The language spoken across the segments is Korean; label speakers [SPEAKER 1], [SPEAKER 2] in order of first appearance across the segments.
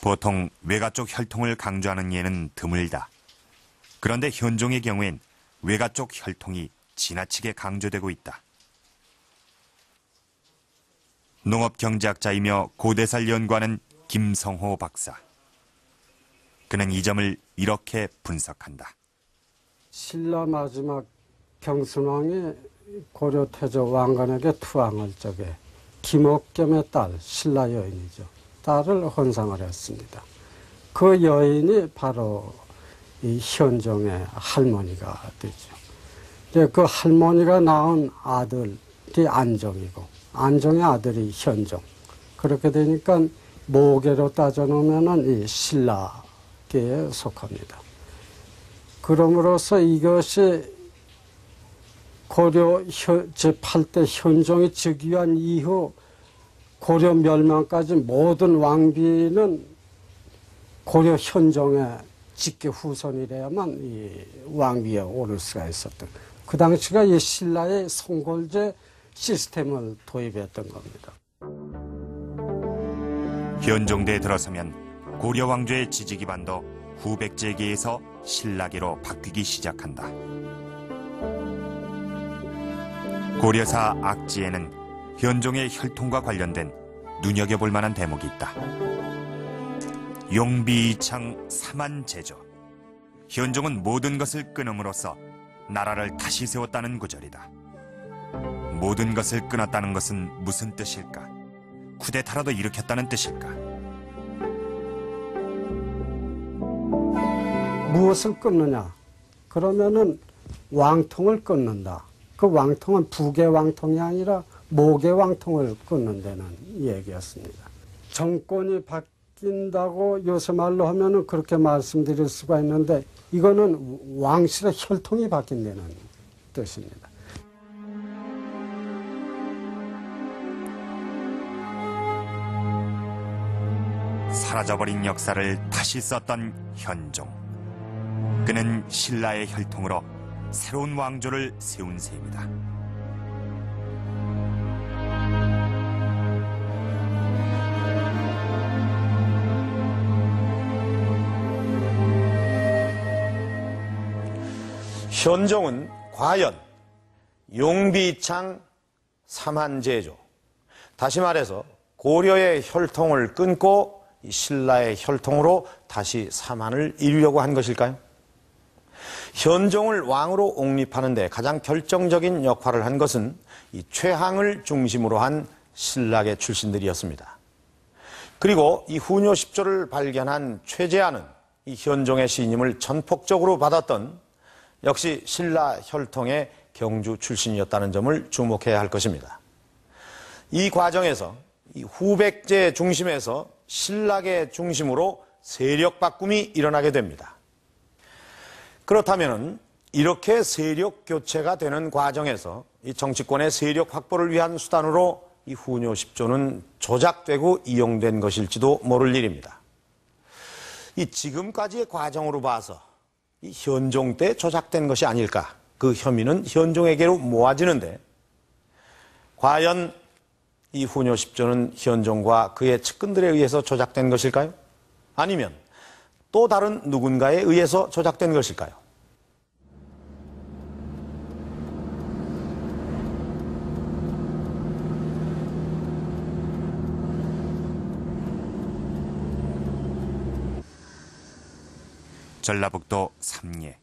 [SPEAKER 1] 보통 외가 쪽 혈통을 강조하는 예는 드물다. 그런데 현종의 경우엔 외가 쪽 혈통이 지나치게 강조되고 있다. 농업경제학자이며 고대사를 연구하는 김성호 박사. 그는 이 점을 이렇게 분석한다.
[SPEAKER 2] 신라 마지막 경순왕이 고려 태조 왕건에게 투항을 적에 김옥겸의 딸 신라 여인이죠. 딸을 헌상을 했습니다. 그 여인이 바로 이 현종의 할머니가 되죠. 그 할머니가 낳은 아들이 안종이고 안종의 아들이 현종. 그렇게 되니까 모계로 따져놓으면 이 신라계에 속합니다. 그럼으로써 이것이 고려 제8대 현종이 즉위한 이후 고려 멸망까지 모든 왕비는 고려 현종의 직계 후손이래야만 이 왕위에 오를 수가 있었던. 그 당시가 이 신라의 송골제 시스템을 도입했던 겁니다.
[SPEAKER 1] 현종대에 들어서면 고려 왕조의 지지 기반도 후백제계에서 신라계로 바뀌기 시작한다. 고려사 악지에는 현종의 혈통과 관련된 눈여겨볼 만한 대목이 있다. 용비이창 삼한제조. 현종은 모든 것을 끊음으로써 나라를 다시 세웠다는 구절이다. 모든 것을 끊었다는 것은 무슨 뜻일까? 쿠데타라도 일으켰다는 뜻일까?
[SPEAKER 2] 무엇을 끊느냐? 그러면은 왕통을 끊는다. 그 왕통은 북의 왕통이 아니라 목의 왕통을 끊는다는 얘기였습니다. 정권이 바뀐다고 요새 말로 하면은 그렇게 말씀드릴 수가 있는데 이거는 왕실의 혈통이 바뀐다는 뜻입니다.
[SPEAKER 1] 사라져버린 역사를 다시 썼던 현종. 그는 신라의 혈통으로 새로운 왕조를 세운 셈이다.
[SPEAKER 3] 현종은 과연 용비창 삼한제조, 다시 말해서 고려의 혈통을 끊고 신라의 혈통으로 다시 삼한을 이루려고 한 것일까요? 현종을 왕으로 옹립하는 데 가장 결정적인 역할을 한 것은 이 최항을 중심으로 한 신라계 출신들이었습니다. 그리고 이 후뇨 10조를 발견한 최재하는 이 현종의 시임을 전폭적으로 받았던 역시 신라 혈통의 경주 출신이었다는 점을 주목해야 할 것입니다. 이 과정에서 이 후백제 중심에서 신라계 중심으로 세력 바꿈이 일어나게 됩니다. 그렇다면 이렇게 세력 교체가 되는 과정에서 이 정치권의 세력 확보를 위한 수단으로 이 후뇨 10조는 조작되고 이용된 것일지도 모를 일입니다. 이 지금까지의 과정으로 봐서 이 현종 때 조작된 것이 아닐까, 그 혐의는 현종에게로 모아지는데 과연 이 후뇨 10조는 현종과 그의 측근들에 의해서 조작된 것일까요? 아니면 또 다른 누군가에 의해서 조작된 것일까요?
[SPEAKER 1] 전라북도 삼례.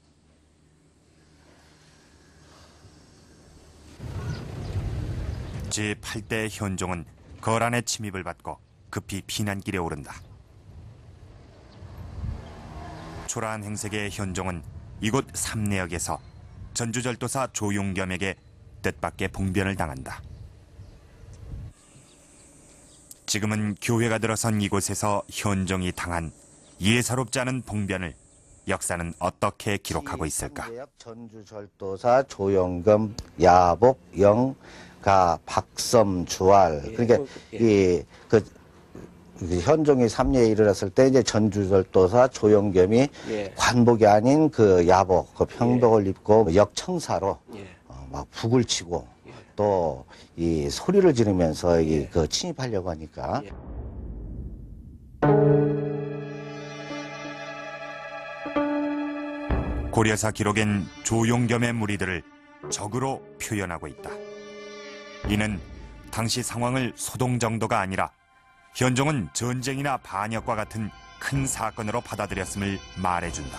[SPEAKER 1] 제8대 현종은 거란의 침입을 받고 급히 피난길에 오른다. 초라한 행색의 현종은 이곳 삼례역에서 전주절도사 조용겸에게 뜻밖의 봉변을 당한다. 지금은 교회가 들어선 이곳에서 현종이 당한 예사롭지 않은 봉변을 역사는 어떻게 기록하고 있을까?
[SPEAKER 4] 전주절도사 조용겸, 야복, 영가, 박섬, 주알. 그러니까 현종이 삼례에 이르렀을 때 이제 전주절도사 조용겸이 관복이 아닌 그 야복, 그 평복을 입고 역청사로 막 북을 치고 또 이 소리를 지르면서 그 침입하려고 하니까.
[SPEAKER 1] 고려사 기록엔 조용겸의 무리들을 적으로 표현하고 있다. 이는 당시 상황을 소동 정도가 아니라 현종은 전쟁이나 반역과 같은 큰 사건으로 받아들였음을 말해준다.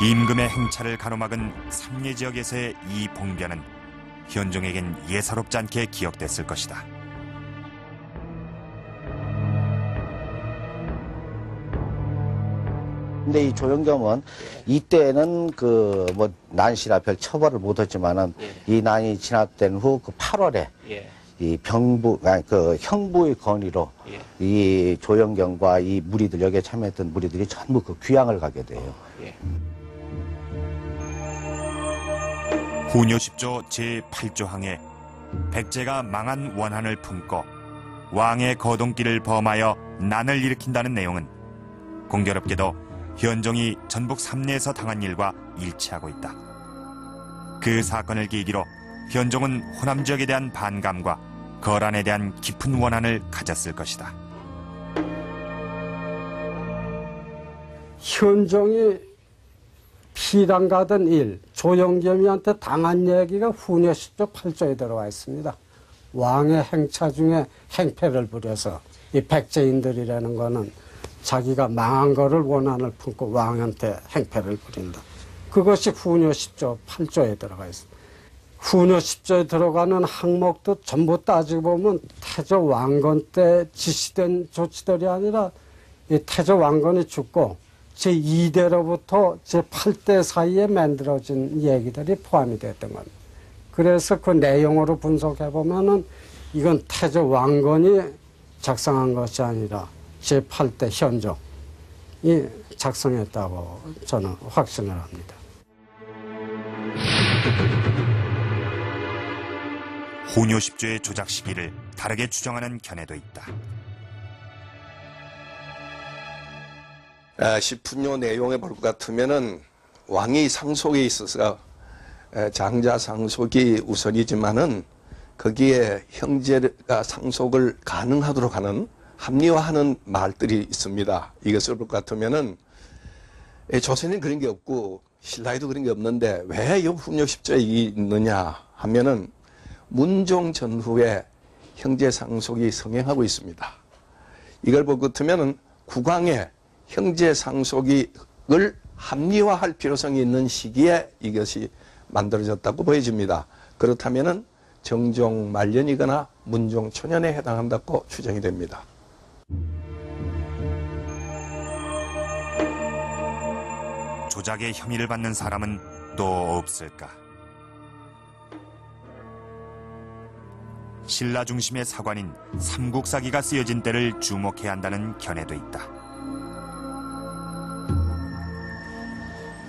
[SPEAKER 1] 임금의 행차를 가로막은 삼례 지역에서의 이 봉변은 현종에겐 예사롭지 않게 기억됐을 것이다.
[SPEAKER 4] 근데 이 조영겸은 이때는 그 뭐 난시나 별 처벌을 못했지만은 이 난이 진압된 후 그 8월에 이 그 형부의 건의로 이 조영겸과 이 무리들 여기에 참여했던 무리들이 전부 그 귀양을 가게 돼요.
[SPEAKER 1] 후뇨 10조 제8조항에 백제가 망한 원한을 품고 왕의 거동길을 범하여 난을 일으킨다는 내용은 공교롭게도 현종이 전북 삼례에서 당한 일과 일치하고 있다. 그 사건을 계기로 현종은 호남 지역에 대한 반감과 거란에 대한 깊은 원한을 가졌을 것이다.
[SPEAKER 2] 현종이 피랑 가던 일, 조영겸이한테 당한 얘기가 후녀 10조 8조에 들어와 있습니다. 왕의 행차 중에 행패를 부려서 이 백제인들이라는 거는 자기가 망한 거를 원한을 품고 왕한테 행패를 부린다. 그것이 후녀 10조 8조에 들어가 있습니다. 후녀 10조에 들어가는 항목도 전부 따지고 보면 태조 왕건 때 지시된 조치들이 아니라 이 태조 왕건이 죽고 제2대로부터 제8대 사이에 만들어진 얘기들이 포함이 됐던 겁니다. 그래서 그 내용으로 분석해 보면은 이건 태조 왕건이 작성한 것이 아니라 제8대 현종이 작성했다고 저는 확신을 합니다.
[SPEAKER 1] 후뇨 10조의 조작 시기를 다르게 추정하는 견해도 있다.
[SPEAKER 5] 시푼요 내용에 볼 것 같으면은 왕이 상속에 있어서 장자 상속이 우선이지만은 거기에 형제가 상속을 가능하도록 하는 합리화하는 말들이 있습니다. 이것을 볼 것 같으면은 조선에는 그런 게 없고 신라에도 그런 게 없는데 왜 이 훈요 10조에 있느냐 하면은 문종 전후에 형제 상속이 성행하고 있습니다. 이걸 볼 것 같으면은 국왕의 형제 상속을 합리화할 필요성이 있는 시기에 이것이 만들어졌다고 보여집니다. 그렇다면은 정종 말년이거나 문종 초년에 해당한다고 추정이 됩니다.
[SPEAKER 1] 조작의 혐의를 받는 사람은 또 없을까? 신라 중심의 사관인 삼국사기가 쓰여진 때를 주목해야 한다는 견해도 있다.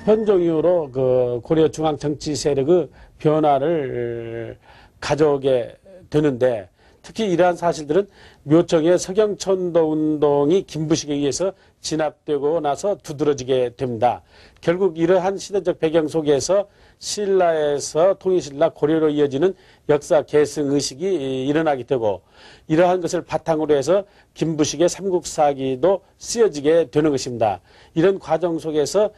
[SPEAKER 6] 현종 이후로 그 고려 중앙 정치 세력의 변화를 가져오게 되는데 특히 이러한 사실들은 묘청의 서경천도 운동이 김부식에 의해서 진압되고 나서 두드러지게 됩니다. 결국 이러한 시대적 배경 속에서 신라에서 통일신라 고려로 이어지는 역사 계승 의식이 일어나게 되고 이러한 것을 바탕으로 해서 김부식의 삼국사기도 쓰여지게 되는 것입니다. 이런 과정 속에서